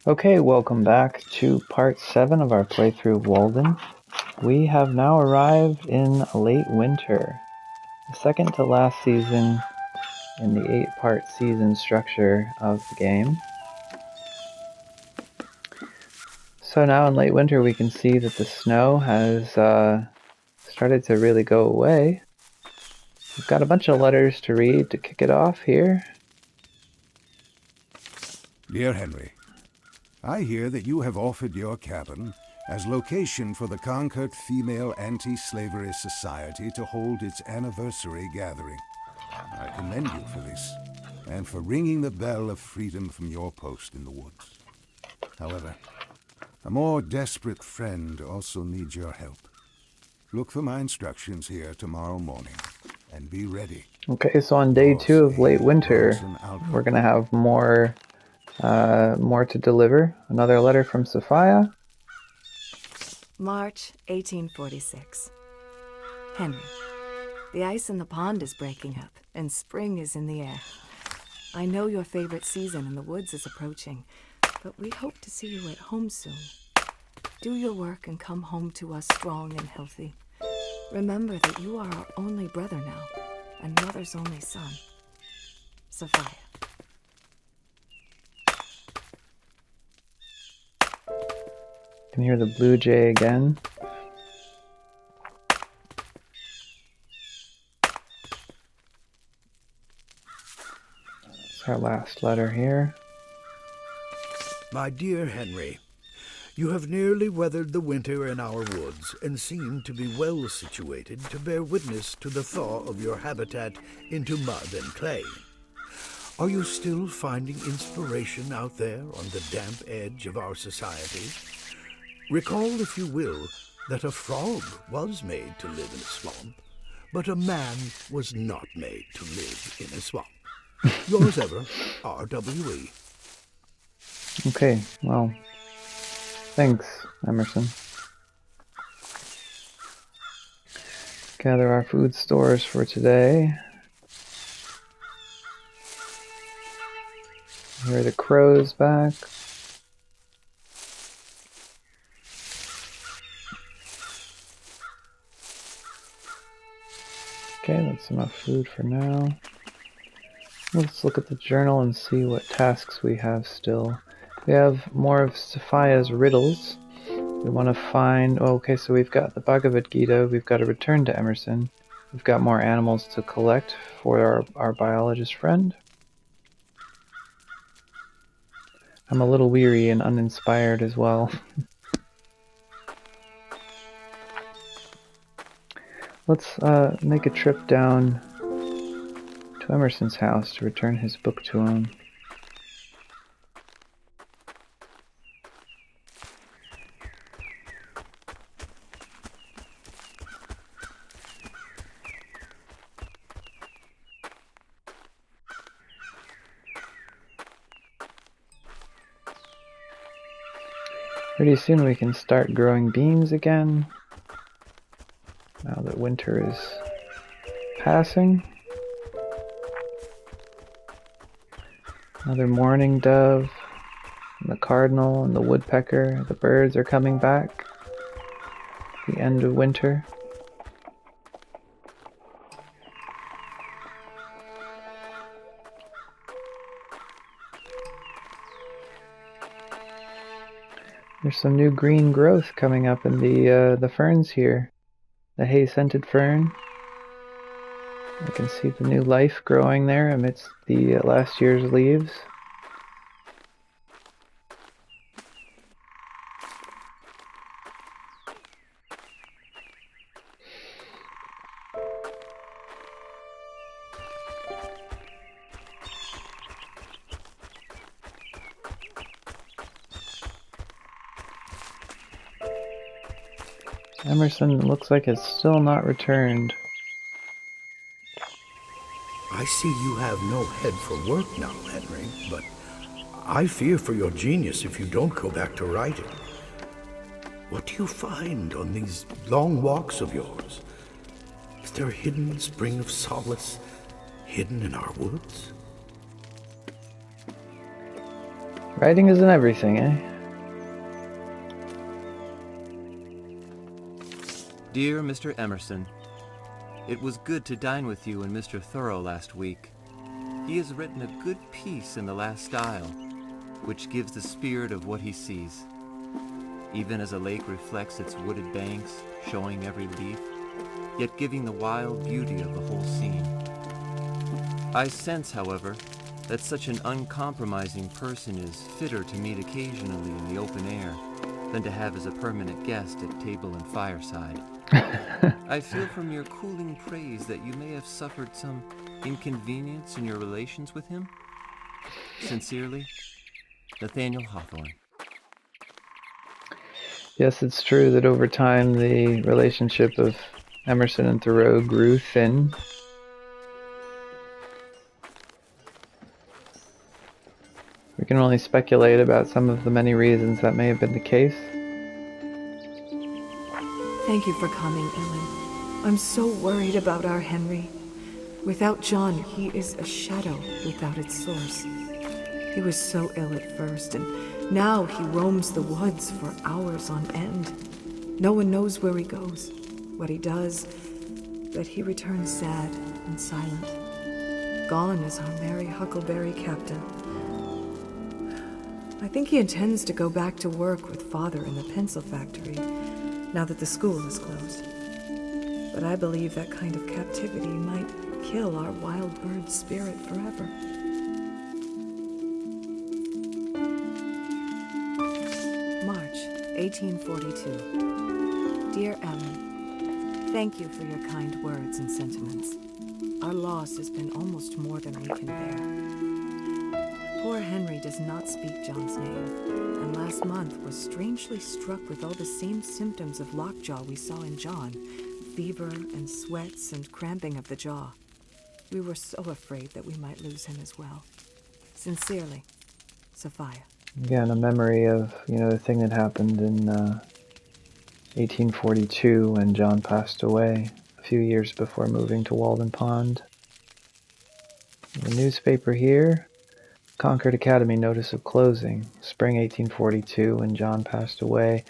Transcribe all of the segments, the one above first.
Okay, welcome back to part 7 of our playthrough of Walden. We have now arrived in late winter, the second to last season in the 8-part season structure of the game. So now in late winter we can see that the snow has started to really go away. We've got a bunch of letters to read to kick it off here. Dear Henry, I hear that you have offered your cabin as location for the Concord Female Anti-Slavery Society to hold its anniversary gathering. I commend you for this, and for ringing the bell of freedom from your post in the woods. However, a more desperate friend also needs your help. Look for my instructions here tomorrow morning, and be ready. Okay, so on day 2 of late winter, we're going to have more to deliver. Another letter from Sophia. March 1846. Henry, the ice in the pond is breaking up, and spring is in the air. I know your favorite season in the woods is approaching, but we hope to see you at home soon. Do your work and come home to us strong and healthy. Remember that you are our only brother now, and Mother's only son. Sophia. Can hear the blue jay again. It's our last letter here. My dear Henry, you have nearly weathered the winter in our woods and seem to be well situated to bear witness to the thaw of your habitat into mud and clay. Are you still finding inspiration out there on the damp edge of our society? Recall, if you will, that a frog was made to live in a swamp, but a man was not made to live in a swamp. Yours ever, R.W.E. Okay, well, thanks, Emerson. Gather our food stores for today. Hear the crows back. Okay, that's enough food for now. Let's look at the journal and see what tasks we have still. We have more of Sophia's riddles. We want to find... Oh, okay, so we've got the Bhagavad Gita. We've got to return to Emerson. We've got more animals to collect for our biologist friend. I'm a little weary and uninspired as well. Let's make a trip down to Emerson's house to return his book to him. Pretty soon we can start growing beans again, now that winter is passing. Another mourning dove, and the cardinal and the woodpecker, the birds are coming back. The end of winter. There's some new green growth coming up in the ferns here. The hay-scented fern. I can see the new life growing there amidst the last year's leaves. Emerson looks like it's still not returned. I see you have no head for work now, Henry, but I fear for your genius if you don't go back to writing. What do you find on these long walks of yours? Is there a hidden spring of solace hidden in our woods? Writing isn't everything, eh? Dear Mr. Emerson, it was good to dine with you and Mr. Thoreau last week. He has written a good piece in the last style, which gives the spirit of what he sees. Even as a lake reflects its wooded banks, showing every leaf, yet giving the wild beauty of the whole scene. I sense, however, that such an uncompromising person is fitter to meet occasionally in the open air than to have as a permanent guest at table and fireside. I feel from your cooling praise that you may have suffered some inconvenience in your relations with him. Sincerely, Nathaniel Hawthorne. Yes, it's true that over time the relationship of Emerson and Thoreau grew thin. We can only speculate about some of the many reasons that may have been the case. Thank you for coming, Ellen. I'm so worried about our Henry. Without John, he is a shadow without its source. He was so ill at first, and now he roams the woods for hours on end. No one knows where he goes, what he does, but he returns sad and silent. Gone is our merry huckleberry captain. I think he intends to go back to work with Father in the pencil factory, now that the school is closed. But I believe that kind of captivity might kill our wild bird spirit forever. March, 1842. Dear Ellen, thank you for your kind words and sentiments. Our loss has been almost more than we can bear. Poor Henry does not speak John's name, and last month was strangely struck with all the same symptoms of lockjaw we saw in John, fever and sweats and cramping of the jaw. We were so afraid that we might lose him as well. Sincerely, Sophia. Again, a memory of, the thing that happened in 1842 when John passed away, a few years before moving to Walden Pond. The newspaper here, Concord Academy notice of closing, spring 1842, when John passed away.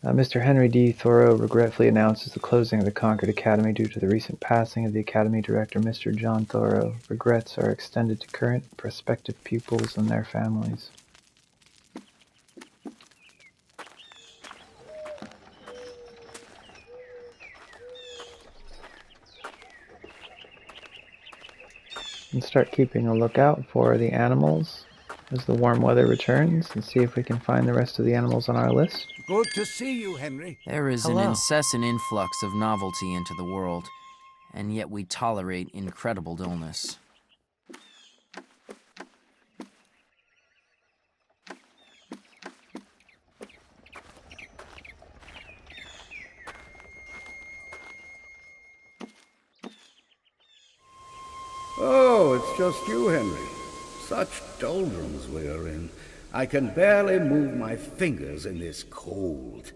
Mr. Henry D. Thoreau regretfully announces the closing of the Concord Academy due to the recent passing of the Academy director, Mr. John Thoreau. Regrets are extended to current and prospective pupils and their families. And start keeping a lookout for the animals as the warm weather returns, and see if we can find the rest of the animals on our list. Good to see you, Henry. There is Hello. an incessant influx of novelty into the world, and yet we tolerate incredible dullness. Oh, it's just you, Henry. Such doldrums we are in. I can barely move my fingers in this cold.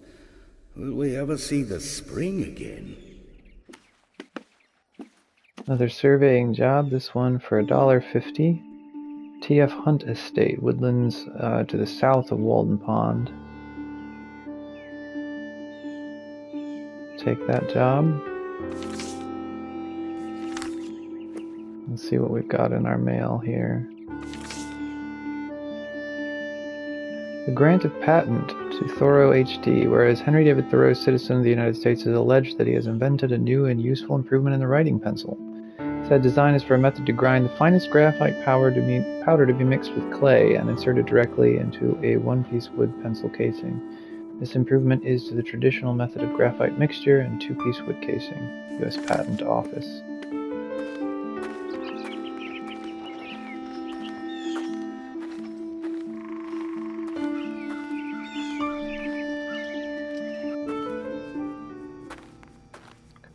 Will we ever see the spring again? Another surveying job, this one for $1.50. T.F. Hunt Estate, woodlands to the south of Walden Pond. Take that job. Let's see what we've got in our mail here. The grant of patent to Thoreau H.D., whereas Henry David Thoreau, citizen of the United States, has alleged that he has invented a new and useful improvement in the writing pencil. Said design is for a method to grind the finest graphite powder to be mixed with clay and inserted directly into a one-piece wood pencil casing. This improvement is to the traditional method of graphite mixture and two-piece wood casing. U.S. Patent Office.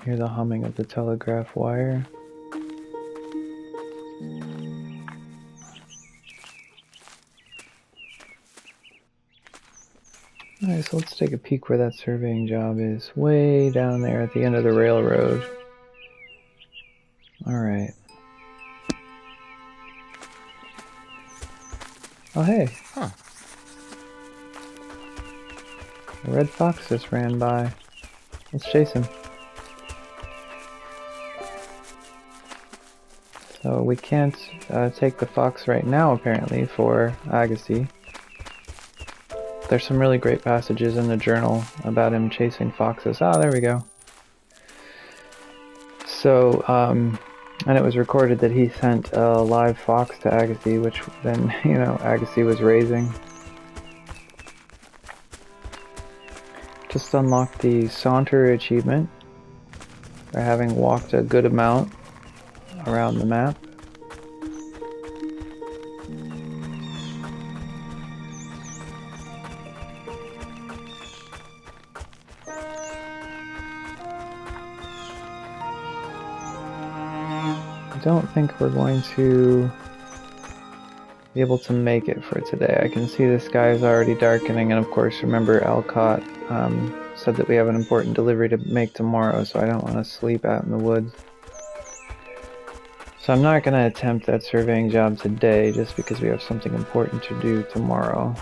Hear the humming of the telegraph wire. Alright, so let's take a peek where that surveying job is. Way down there at the end of the railroad. Alright. Oh, hey. Huh. A red fox just ran by. Let's chase him. So we can't take the fox right now, apparently, for Agassi. There's some really great passages in the journal about him chasing foxes. Ah, there we go. So, and it was recorded that he sent a live fox to Agassi, which then, Agassi was raising. Just unlocked the Saunter achievement by having walked a good amount around the map. I don't think we're going to be able to make it for today. I can see the sky is already darkening, and of course, remember Alcott said that we have an important delivery to make tomorrow, so I don't want to sleep out in the woods. So I'm not going to attempt that surveying job today, just because we have something important to do tomorrow.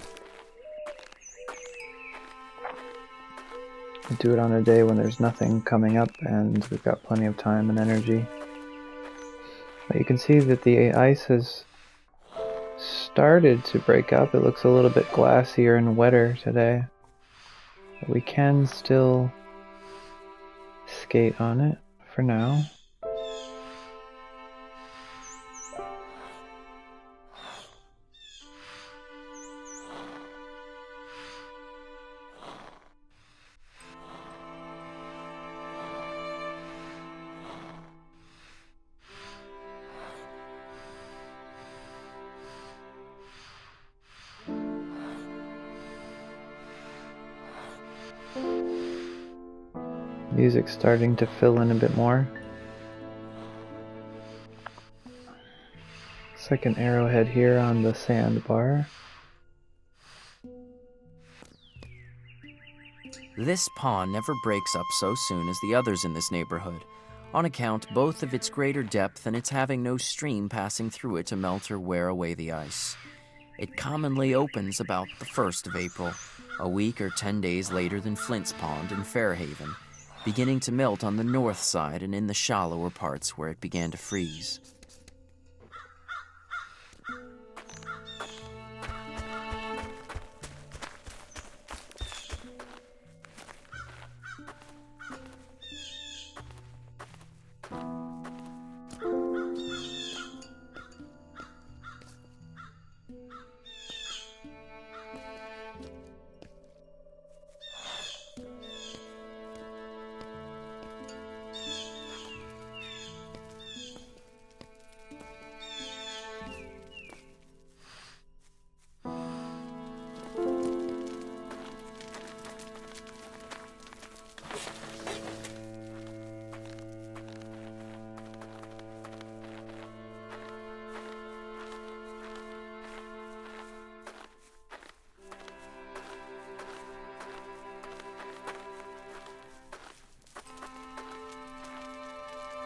I'll do it on a day when there's nothing coming up, and we've got plenty of time and energy. But you can see that the ice has started to break up. It looks a little bit glassier and wetter today. But we can still skate on it for now. Music's starting to fill in a bit more. It's like an arrowhead here on the sandbar. This pond never breaks up so soon as the others in this neighborhood, on account both of its greater depth and its having no stream passing through it to melt or wear away the ice. It commonly opens about the 1st of April, a week or 10 days later than Flint's Pond in Fairhaven, beginning to melt on the north side and in the shallower parts where it began to freeze.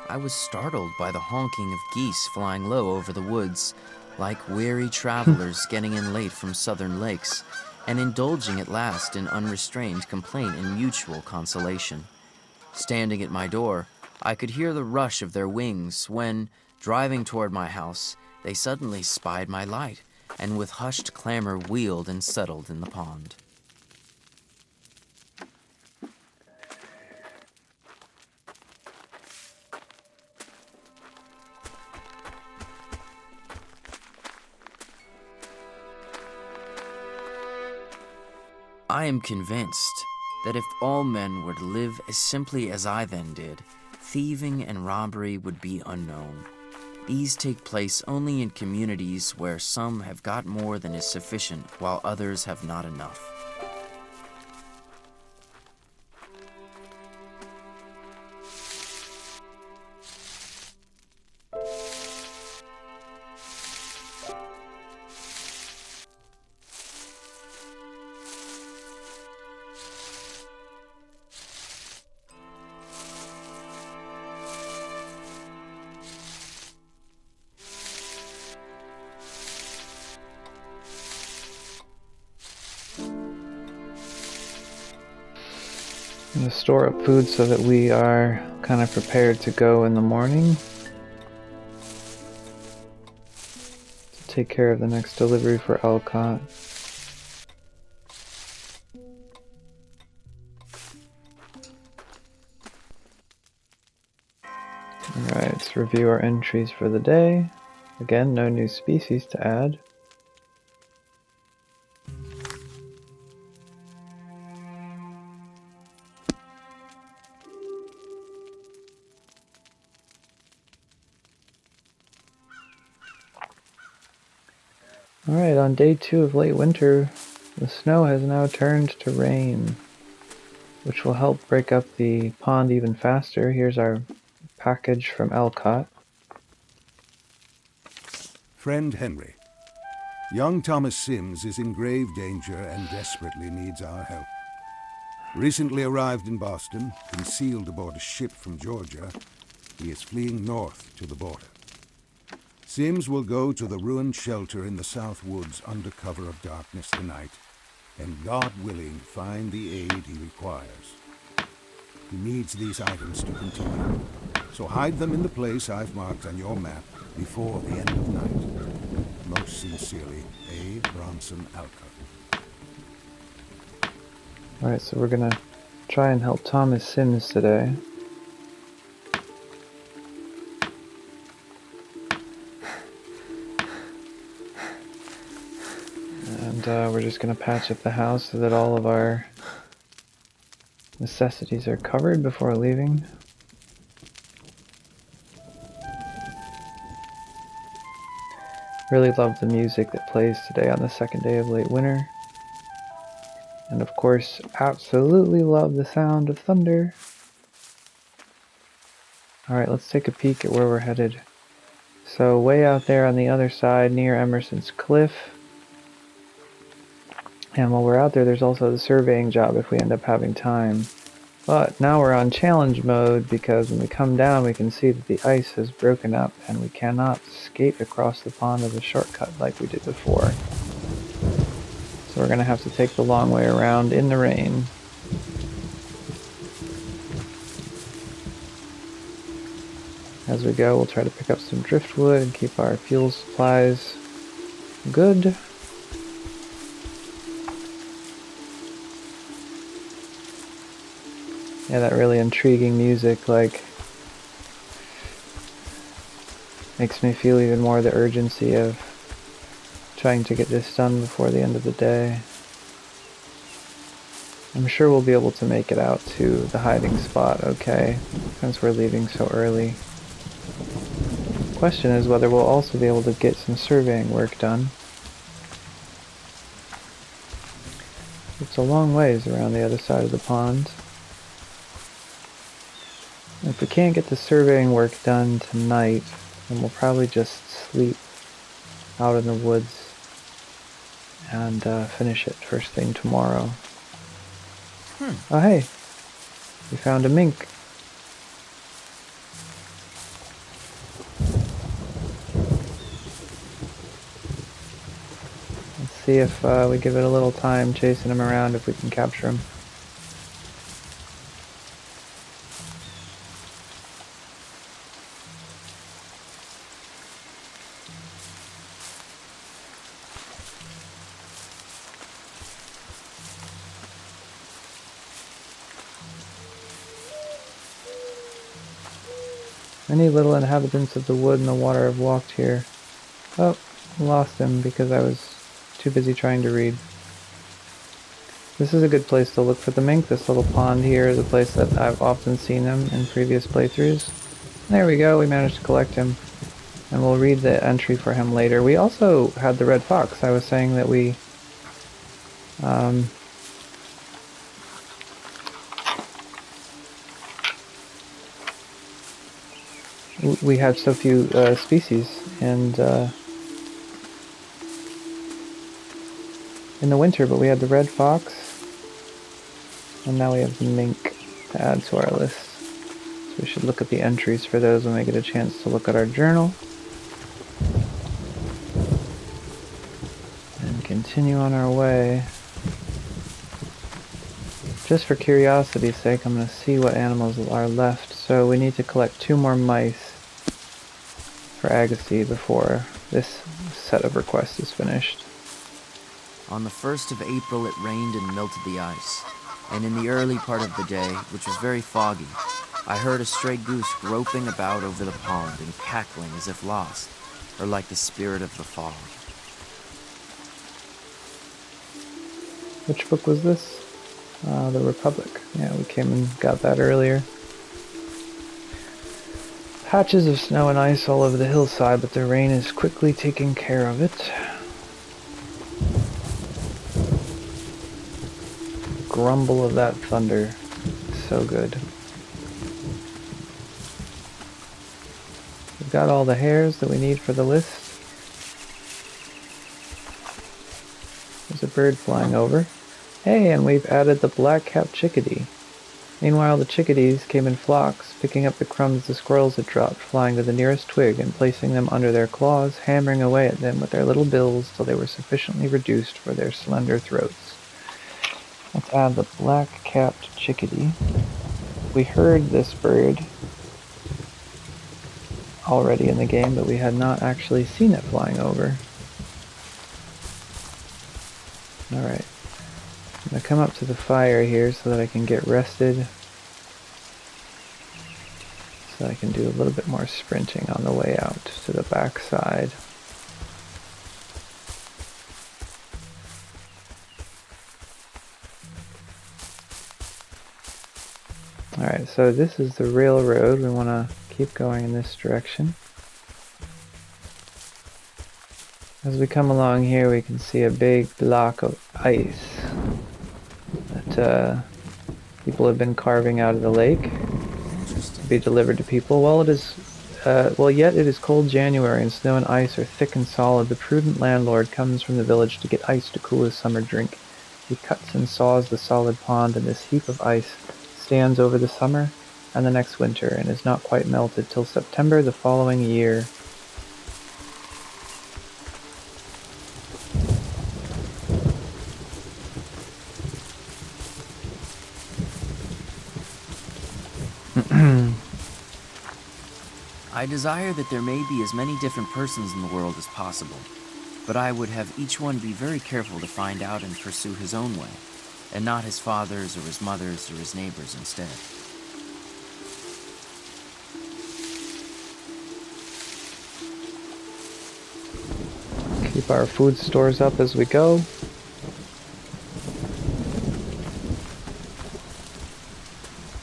I was startled by the honking of geese flying low over the woods, like weary travelers getting in late from southern lakes, and indulging at last in unrestrained complaint and mutual consolation. Standing at my door, I could hear the rush of their wings when, driving toward my house, they suddenly spied my light, and with hushed clamor wheeled and settled in the pond. I am convinced that if all men were to live as simply as I then did, thieving and robbery would be unknown. These take place only in communities where some have got more than is sufficient while others have not enough. I'm going to store up food so that we are kind of prepared to go in the morning. To take care of the next delivery for Elcott. Alright, let's review our entries for the day. Again, no new species to add. Alright, on day 2 of late winter, the snow has now turned to rain, which will help break up the pond even faster. Here's our package from Elcott. Friend Henry, young Thomas Sims is in grave danger and desperately needs our help. Recently arrived in Boston, concealed aboard a ship from Georgia, he is fleeing north to the border. Sims will go to the ruined shelter in the South Woods under cover of darkness tonight, and God willing, find the aid he requires. He needs these items to continue, so hide them in the place I've marked on your map before the end of night. Most sincerely, A. Bronson Alcott. Alright, so we're gonna try and help Thomas Sims today. And we're just gonna patch up the house so that all of our necessities are covered before leaving. Really love the music that plays today on the second day of late winter. And of course, absolutely love the sound of thunder. Alright, let's take a peek at where we're headed. So way out there on the other side near Emerson's Cliff. And while we're out there, there's also the surveying job if we end up having time. But now we're on challenge mode because when we come down we can see that the ice has broken up and we cannot skate across the pond as a shortcut like we did before. So we're going to have to take the long way around in the rain. As we go, we'll try to pick up some driftwood and keep our fuel supplies good. Yeah, that really intriguing music, like, makes me feel even more the urgency of trying to get this done before the end of the day. I'm sure we'll be able to make it out to the hiding spot okay, since we're leaving so early. The question is whether we'll also be able to get some surveying work done. It's a long ways around the other side of the pond. If we can't get the surveying work done tonight, then we'll probably just sleep out in the woods and finish it first thing tomorrow. Oh hey, we found a mink. Let's see if we give it a little time chasing him around, if we can capture him. Many little inhabitants of the wood and the water have walked here. Oh, lost him because I was too busy trying to read. This is a good place to look for the mink. This little pond here is a place that I've often seen them in previous playthroughs. There we go, we managed to collect him. And we'll read the entry for him later. We also had the red fox. I was saying that we we had so few species, and in the winter, but we had the red fox, and now we have the mink to add to our list. So we should look at the entries for those when we get a chance to look at our journal. And continue on our way. Just for curiosity's sake, I'm going to see what animals are left. So we need to collect 2 more mice for Agassi before this set of requests is finished. On the 1st of April, it rained and melted the ice. And in the early part of the day, which was very foggy, I heard a stray goose groping about over the pond and cackling as if lost, or like the spirit of the fog. Which book was this? The Republic. Yeah, we came and got that earlier. Patches of snow and ice all over the hillside, but the rain is quickly taking care of it. Grumble of that thunder. So good. We've got all the hairs that we need for the list. There's a bird flying over. Hey, and we've added the black-capped chickadee. Meanwhile, the chickadees came in flocks, picking up the crumbs the squirrels had dropped, flying to the nearest twig and placing them under their claws, hammering away at them with their little bills till they were sufficiently reduced for their slender throats. Let's add the black-capped chickadee. We heard this bird already in the game, but we had not actually seen it flying over. Alright. I'm going to come up to the fire here so that I can get rested. So I can do a little bit more sprinting on the way out to the back side. Alright, so this is the railroad. We want to keep going in this direction. As we come along here, we can see a big block of ice that people have been carving out of the lake to be delivered to people. Yet it is cold January and snow and ice are thick and solid. The prudent landlord comes from the village to get ice to cool his summer drink. He cuts and saws the solid pond, and this heap of ice stands over the summer and the next winter and is not quite melted till September the following year. I desire that there may be as many different persons in the world as possible, but I would have each one be very careful to find out and pursue his own way, and not his father's or his mother's or his neighbor's instead. Keep our food stores up as we go.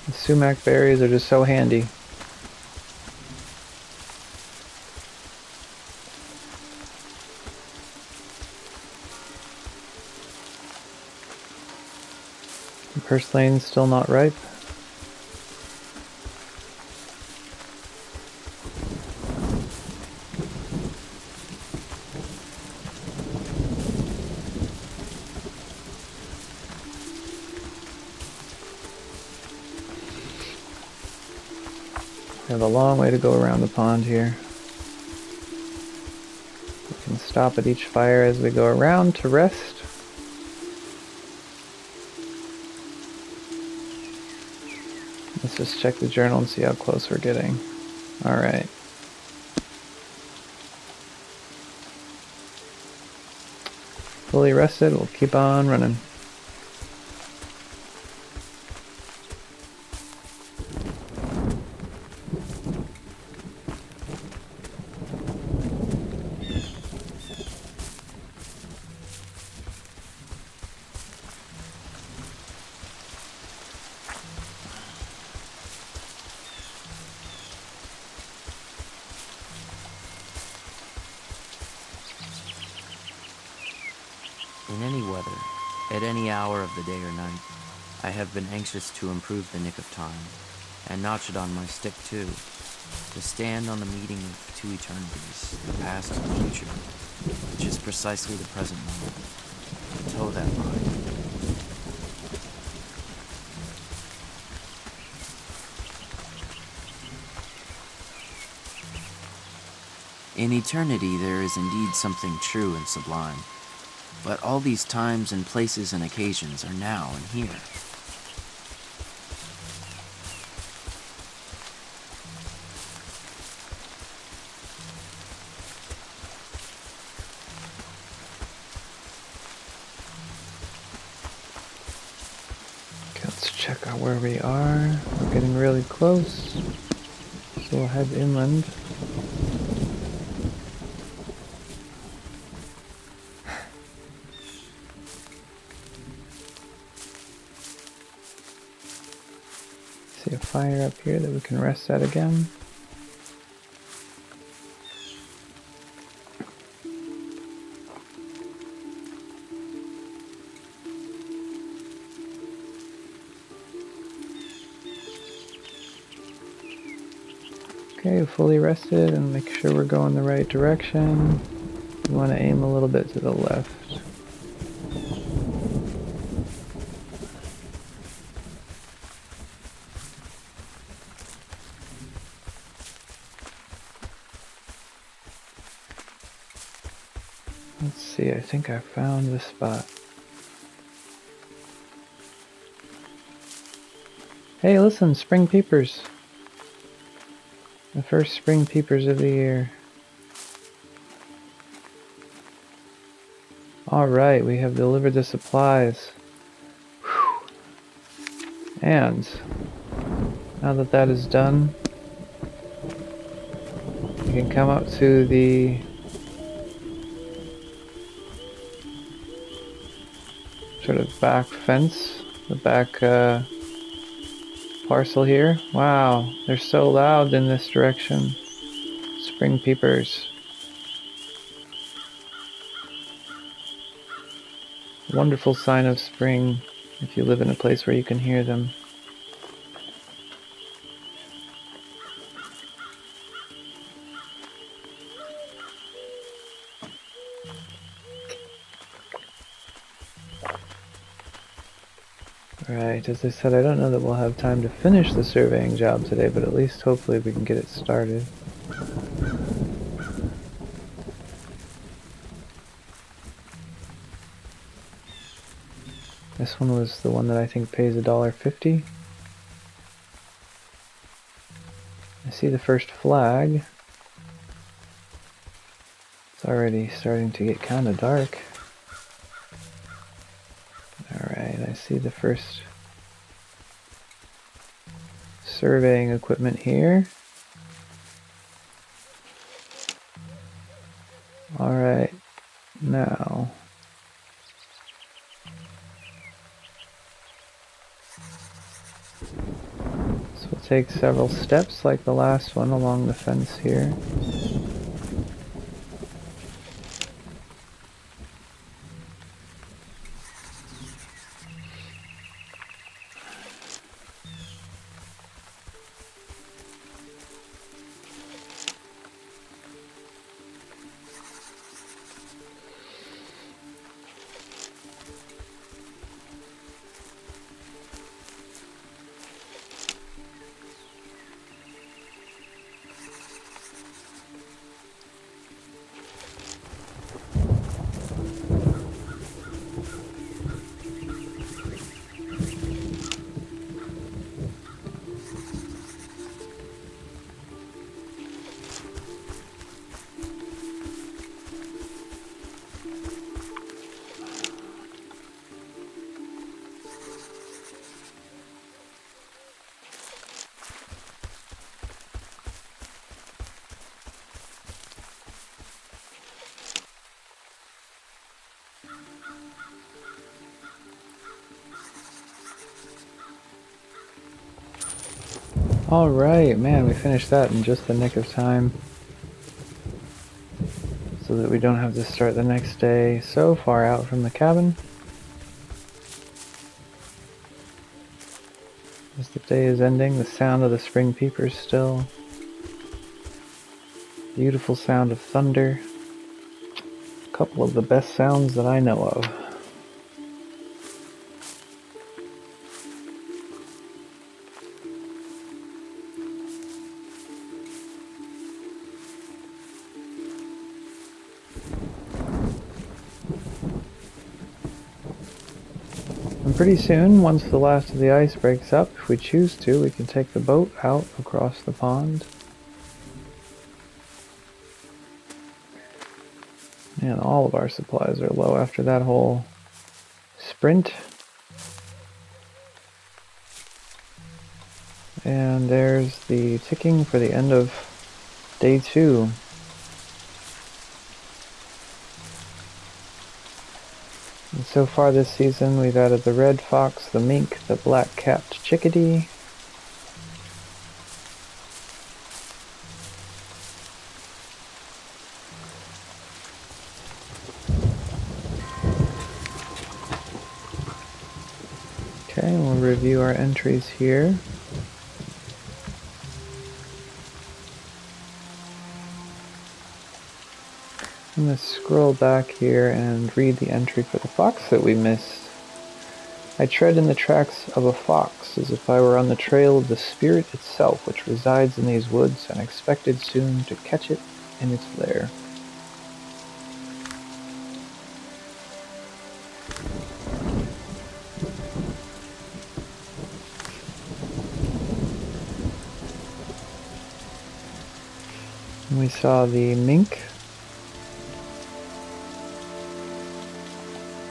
The sumac berries are just so handy. The purslane's still not ripe. We have a long way to go around the pond here. We can stop at each fire as we go around to rest. Let's just check the journal and see how close we're getting. Alright. Fully rested, we'll keep on running. In any weather, at any hour of the day or night, I have been anxious to improve the nick of time, and notch it on my stick too, to stand on the meeting of two eternities, the past and the future, which is precisely the present moment, to toe that line. In eternity there is indeed something true and sublime, but all these times and places and occasions are now and here. Let's check out where we are. We're getting really close, so we'll head inland. See a fire up here that we can rest at again. Okay, fully rested, and make sure we're going the right direction. We want to aim a little bit to the left. Let's see, I think I found the spot. Hey, listen, spring peepers. The first spring peepers of the year. Alright, we have delivered the supplies. Whew. And now that that is done, we can come up to the sort of back fence, the back parcel here. Wow, they're so loud in this direction. Spring peepers. Wonderful sign of spring if you live in a place where you can hear them. Right, as I said, I don't know that we'll have time to finish the surveying job today, but at least hopefully we can get it started. This one was the one that I think pays $1.50. I see the first flag. It's already starting to get kind of dark. Alright, I see the first surveying equipment here. Alright, now so we'll take several steps like the last one along the fence here. Alright, man, we finished that in just the nick of time. So that we don't have to start the next day so far out from the cabin. As the day is ending, the sound of the spring peepers still. Beautiful sound of thunder. A couple of the best sounds that I know of. And pretty soon, once the last of the ice breaks up, if we choose to, we can take the boat out across the pond. And all of our supplies are low after that whole sprint. And there's the ticking for the end of day 2. And so far this season we've added the red fox, the mink, the black-capped chickadee, okay, we'll review our entries here. I'm going to scroll back here and read the entry for the fox that we missed. I tread in the tracks of a fox as if I were on the trail of the spirit itself which resides in these woods, and expected soon to catch it in its lair. And we saw the mink.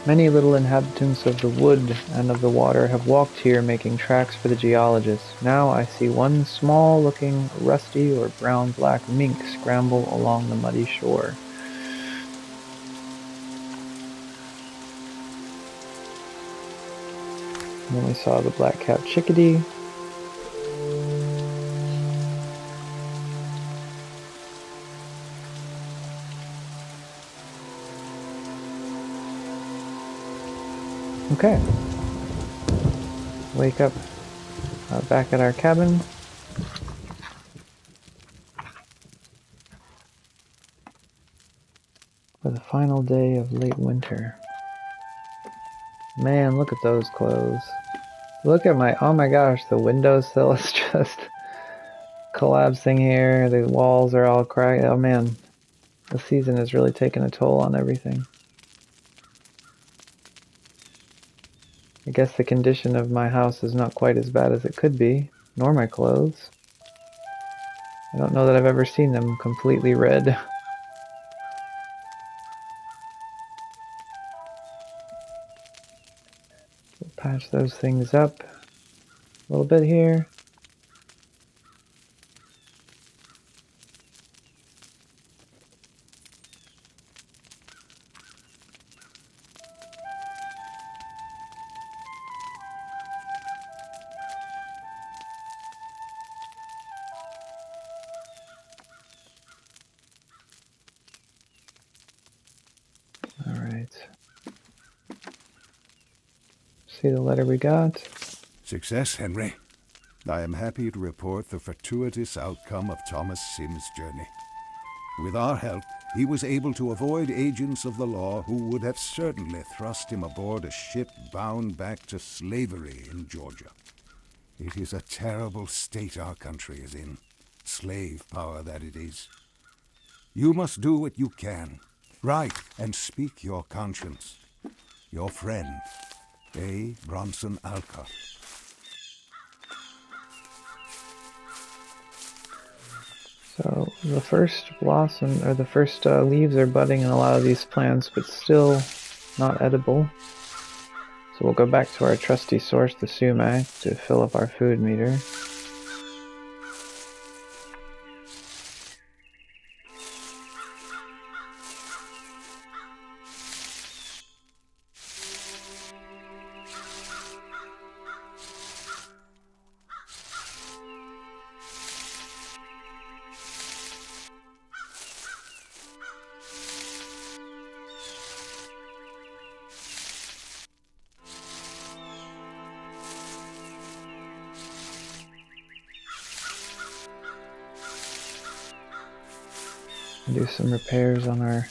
Many little inhabitants of the wood and of the water have walked here making tracks for the geologists. Now I see one small-looking rusty or brown-black mink scramble along the muddy shore. And then we saw the black-capped chickadee. Okay. Wake up back at our cabin. For the final day of late winter. Man, look at those clothes. Look at my, oh my gosh, the windowsill is just collapsing here. The walls are all cracked. Oh man, the season has really taken a toll on everything. I guess the condition of my house is not quite as bad as it could be, nor my clothes. I don't know that I've ever seen them completely red. We'll patch those things up a little bit here. See the letter we got. Success, Henry. I am happy to report the fortuitous outcome of Thomas Sim's journey. With our help, he was able to avoid agents of the law who would have certainly thrust him aboard a ship bound back to slavery in Georgia. It is a terrible state our country is in. Slave power that it is. You must do what you can. Write and speak your conscience. Your friend, A. Bronson Alcott. So the first blossom, or the first leaves are budding in a lot of these plants, but still not edible. So we'll go back to our trusty source, the sumac, to fill up our food meter. Do some repairs on our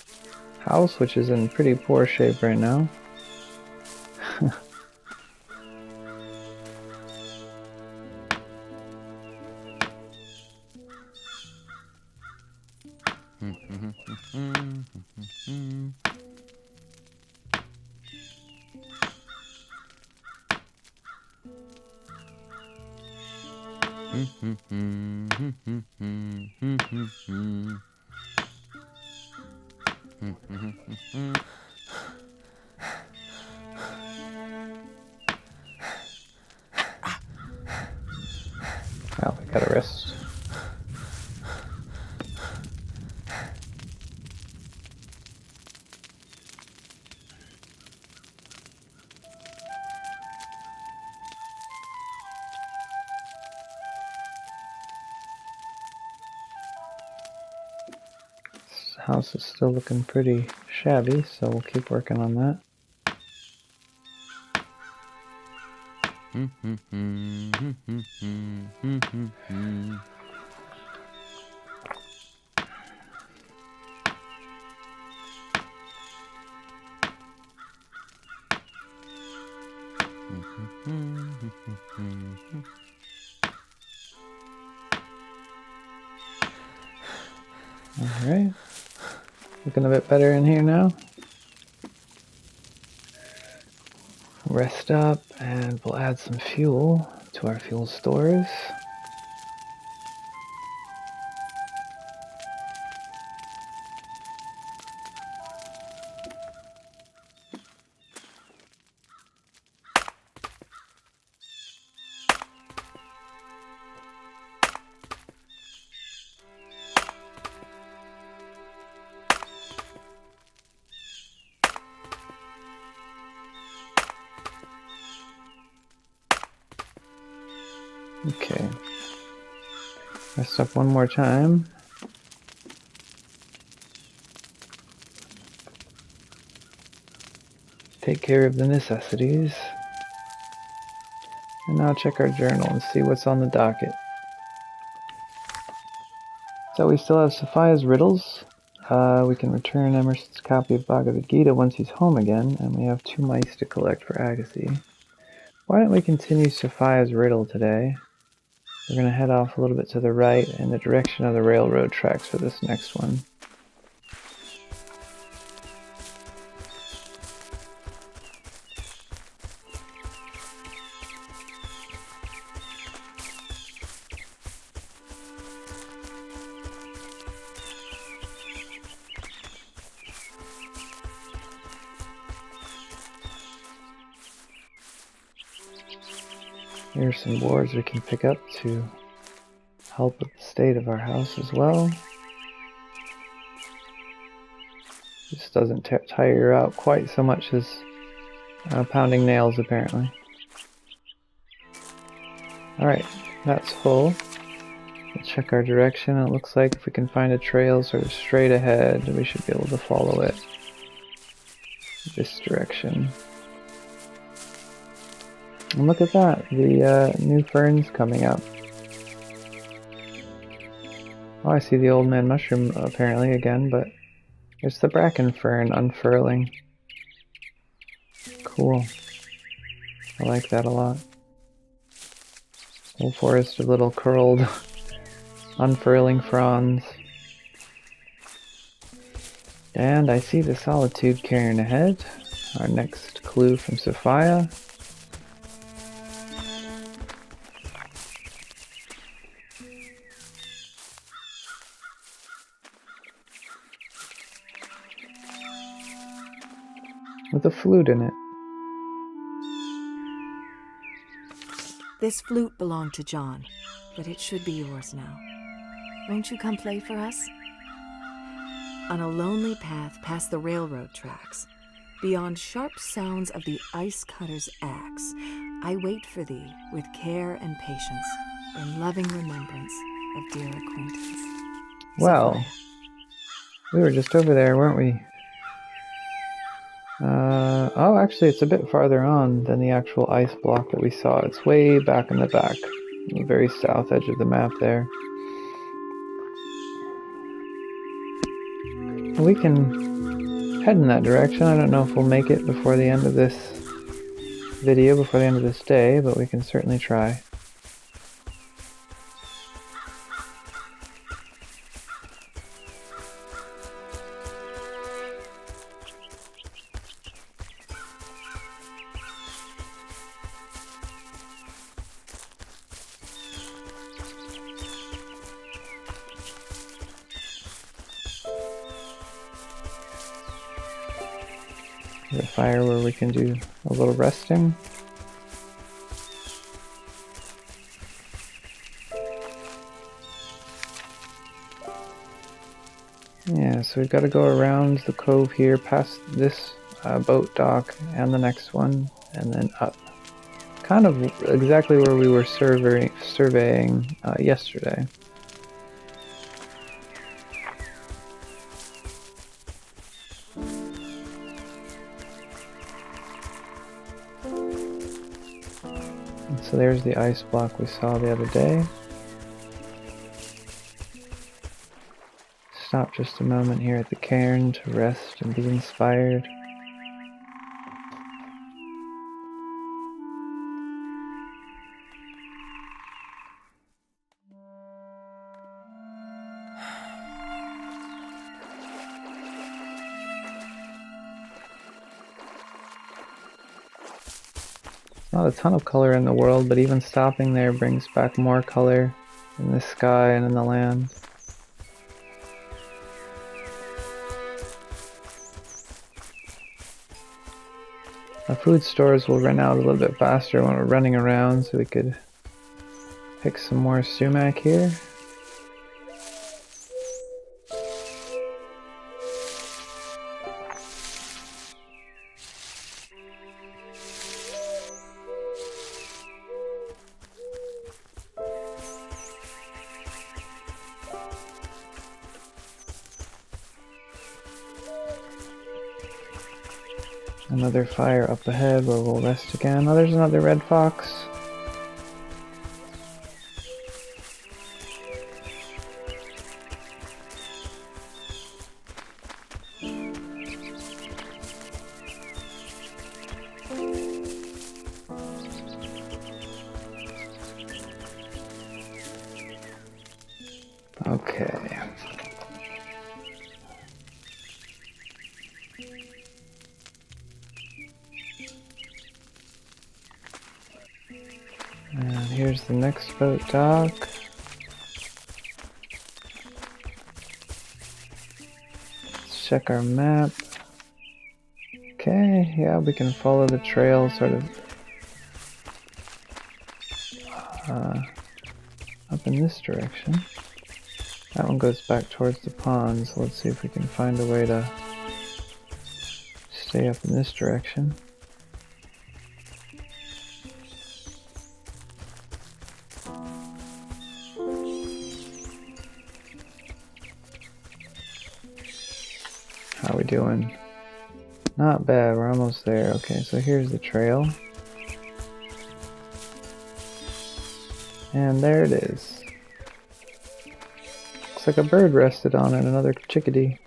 house, which is in pretty poor shape right now. Gotta rest. This house is still looking pretty shabby, so we'll keep working on that. Alright. Looking a bit better in here now. Rest up, and we'll add some fuel to our fuel stores. Okay. Rest up one more time. Take care of the necessities. And now check our journal and see what's on the docket. So we still have Sophia's riddles. We can return Emerson's copy of Bhagavad Gita once he's home again, and we have 2 mice to collect for Agassi. Why don't we continue Sophia's riddle today? We're going to head off a little bit to the right in the direction of the railroad tracks for this next one. Here's some boards we can pick up to help with the state of our house as well. This doesn't tire out quite so much as pounding nails, apparently. Alright, that's full. We'll check our direction. It looks like if we can find a trail sort of straight ahead, we should be able to follow it this direction. And look at that, the new ferns coming up. Oh, I see the old man mushroom apparently again, but it's the bracken fern unfurling. Cool. I like that a lot. Whole forest of little curled, unfurling fronds. And I see the solitude cairn ahead. Our next clue from Sophia. With a flute in it. This flute belonged to John, but it should be yours now. Won't you come play for us? On a lonely path past the railroad tracks, beyond sharp sounds of the ice cutter's axe, I wait for thee with care and patience, in loving remembrance of dear acquaintance. Well, Sophia. we were just over there, weren't we? Oh, actually, it's a bit farther on than the actual ice block that we saw. It's way back in the back, on the very south edge of the map there. We can head in that direction. I don't know if we'll make it before the end of this video, before the end of this day, but we can certainly try. A fire where we can do a little resting. Yeah, so we've got to go around the cove here, past this boat dock and the next one, and then up. Kind of exactly where we were surveying yesterday. And so there's the ice block we saw the other day. Stop just a moment here at the cairn to rest and be inspired. Not a ton of color in the world, but even stopping there brings back more color in the sky and in the land. Our food stores will run out a little bit faster when we're running around, so we could pick some more sumac here. Another fire up ahead where we'll rest again. Oh, there's another red fox. Okay. And here's the next boat dock. Let's check our map. Okay, yeah, we can follow the trail sort of up in this direction. That one goes back towards the pond, so let's see if we can find a way to stay up in this direction. How we doing? Not bad, we're almost there. Okay, so here's the trail. And there it is. Looks like a bird rested on it, another chickadee.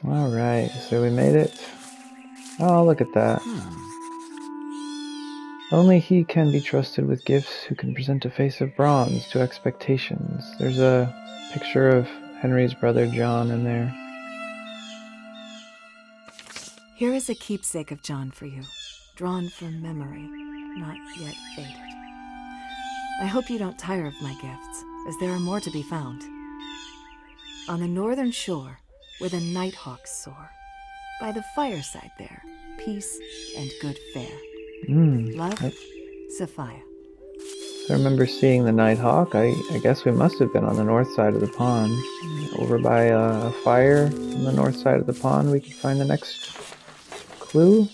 Alright, so we made it. Oh, look at that. Only he can be trusted with gifts who can present a face of bronze to expectations. There's a picture of Henry's brother John in there. Here is a keepsake of John for you, drawn from memory, not yet faded. I hope you don't tire of my gifts, as there are more to be found. On the northern shore, where the nighthawks soar, by the fireside there, peace and good fare. Love, Sophia. I remember seeing the nighthawk. I guess we must have been on the north side of the pond. Over by a fire on the north side of the pond, we could find the next clue.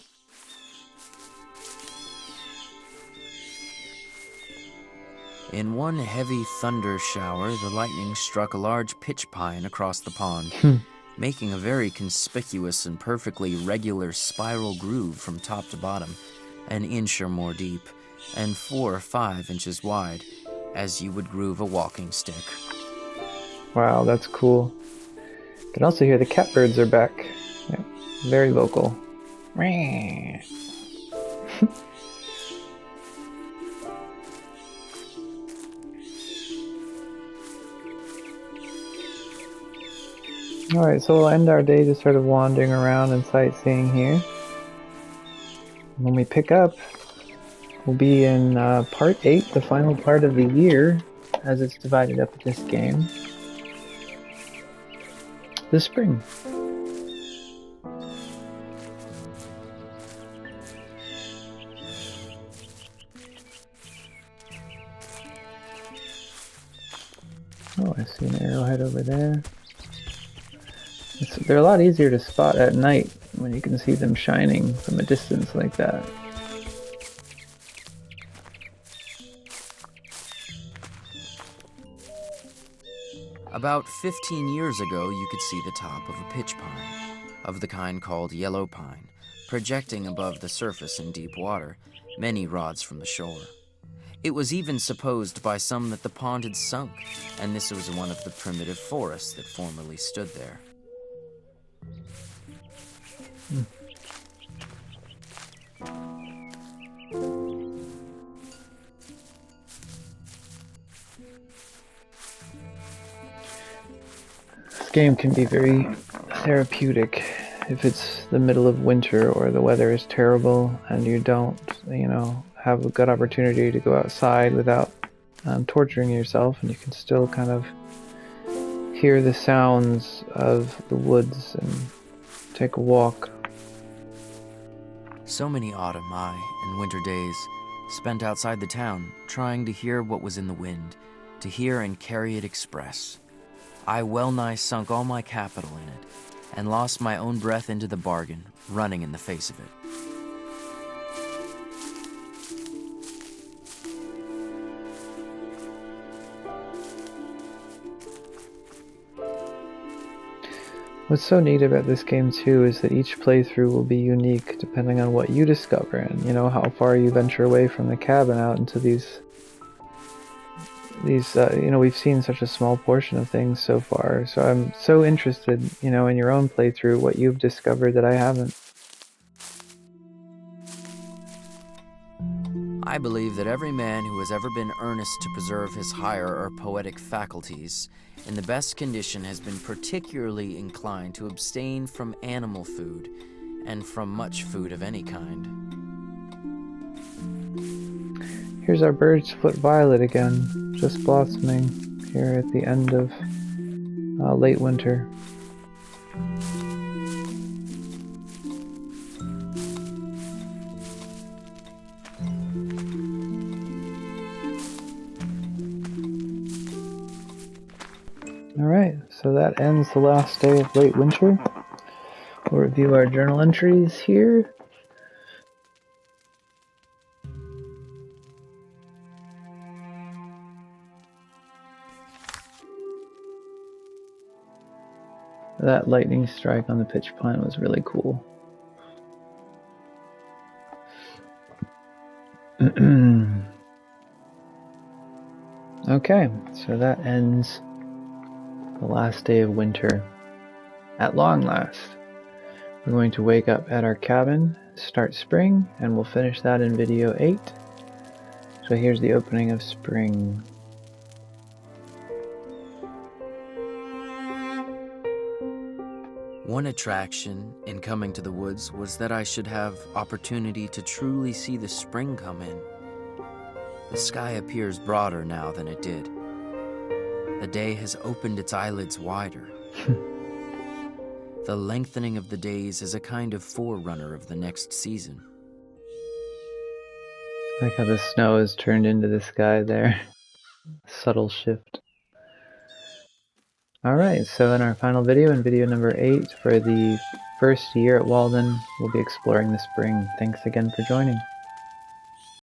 In one heavy thunder shower, the lightning struck a large pitch pine across the pond, making a very conspicuous and perfectly regular spiral groove from top to bottom, an inch or more deep, and 4 or 5 inches wide, as you would groove a walking stick. Wow, that's cool. You can also hear the catbirds are back. Yeah, very vocal. Alright, so we'll end our day just sort of wandering around and sightseeing here. When we pick up, we'll be in part 8, the final part of the year, as it's divided up in this game. The spring. Oh, I see an arrowhead over there. They're a lot easier to spot at night when you can see them shining from a distance like that. About 15 years ago, you could see the top of a pitch pine, of the kind called yellow pine, projecting above the surface in deep water, many rods from the shore. It was even supposed by some that the pond had sunk, and this was one of the primitive forests that formerly stood there. This game can be very therapeutic if it's the middle of winter or the weather is terrible and you don't, have a good opportunity to go outside without torturing yourself, and you can still kind of hear the sounds of the woods and take a walk. So many autumn, and winter days spent outside the town, trying to hear what was in the wind, to hear and carry it express. I well nigh sunk all my capital in it, and lost my own breath into the bargain, running in the face of it. What's so neat about this game too is that each playthrough will be unique depending on what you discover and how far you venture away from the cabin out into these we've seen such a small portion of things so far, so I'm so interested in your own playthrough, what you've discovered that I haven't. I believe that every man who has ever been earnest to preserve his higher or poetic faculties in the best condition has been particularly inclined to abstain from animal food and from much food of any kind. Here's our bird's foot violet again, just blossoming here at the end of late winter. Alright, so that ends the last day of late winter. We'll review our journal entries here. That lightning strike on the pitch pine was really cool. Okay, so that ends the last day of winter. At long last. We're going to wake up at our cabin, start spring, and we'll finish that in video 8. So here's the opening of spring. One attraction in coming to the woods was that I should have opportunity to truly see the spring come in. The sky appears broader now than it did. The day has opened its eyelids wider. The lengthening of the days is a kind of forerunner of the next season. I like how the snow has turned into the sky there. Subtle shift. Alright, so in our final video, in video number 8, for the first year at Walden, we'll be exploring the spring. Thanks again for joining.